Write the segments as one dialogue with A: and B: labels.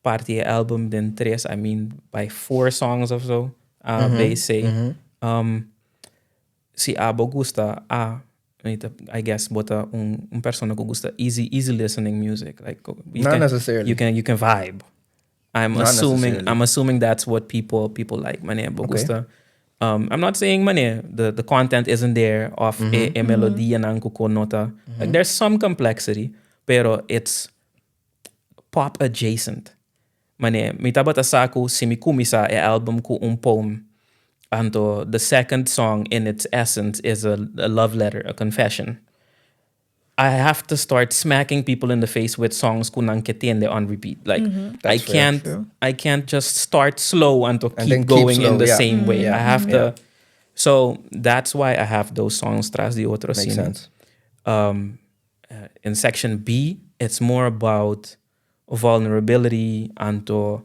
A: parte album then tres, I mean by 4 songs or so. They say si abo gusta I guess bota un persona que gusta easy listening music, like
B: Not necessarily.
A: you can vibe. I'm
B: Not necessarily.
A: assuming that's what people like. Mane bo gusta. I'm not saying mane the content isn't there of a melody and ko nota. Like there's some complexity, pero it's pop adjacent. Mane mitabata sako si mikumisa e album ko un poem. Anto the second song in its essence is a love letter, a confession. I have to start smacking people in the face with songs kunang ketiende on repeat. Like
B: That's fair.
A: I can't just start slow and to
B: And
A: keep
B: then keep
A: going
B: slow,
A: in the
B: yeah.
A: same way.
B: Yeah,
A: I have
B: yeah.
A: to. So that's why I have those songs tras the otro
B: Makes
A: scene.
B: sense.
A: In section B, it's more about vulnerability and to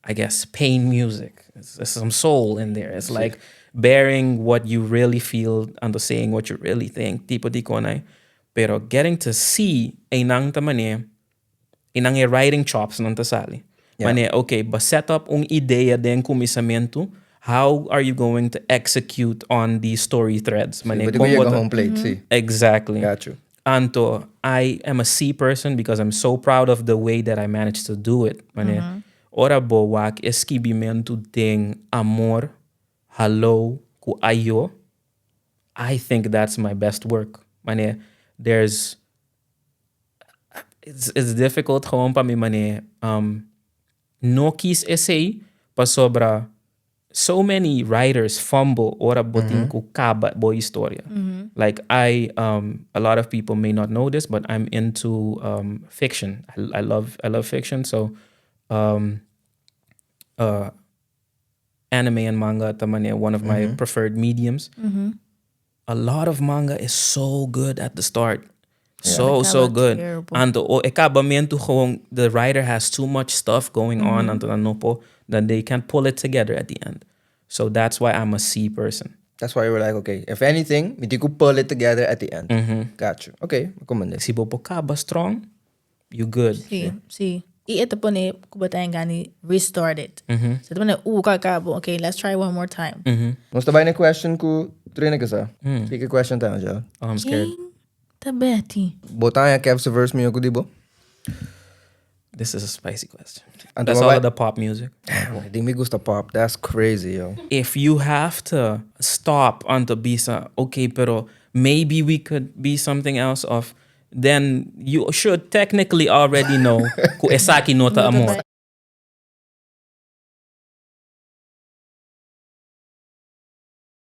A: I guess pain music. There's some soul in there. It's like bearing what you really feel and saying what you really think. Tipo di konay. Pero getting to see inang tamane, inang writing chops ng tasali.
B: Yeah.
A: Mane, okay, ba set up un idea den kumisamento. How are you going to execute on these story threads? Mane,
B: But you go home plate, see.
A: exactly.
B: Got you.
A: Anto, I am a C person because I'm so proud of the way that I managed to do it. Mane, ora bowak esquibimento ding amor, hello, ku ayo. I think that's my best work. Mane, it's difficult gewoon pa mi mane no kis essay pa sobra so many writers fumble ora botin ku Kaba boy historia. Like a lot of people may not know this, but I'm into fiction. I love fiction. So anime and manga tamane one of my preferred mediums. A lot of manga is so good at the start. So good.
C: Terrible.
A: And the writer has too much stuff going on and that they can't pull it together at the end. So that's why I'm a C person.
B: That's why you were like, okay, if anything, we could pull it together at the end. Got you. Okay, come
A: Si Bobo Kaba strong, you good.
C: See. Ito po ni kubatayan gani restart it. So ito po na kakabo. Okay, let's try one more time.
B: Musta ba yung question ko? Trina ka sa? Kika question tayo, Jal.
A: Oh, I'm scared.
C: Tabeti.
B: Botanya Kev's verse mo yung kudibo?
A: This is a spicy question.
B: Anto
A: That's
B: ba-
A: all of the pop music.
B: Di mi gusta pop. That's crazy, yo.
A: If you have to stop on the bisa, okay, pero maybe we could be something else of, then you should technically already know ku esaki nota amor.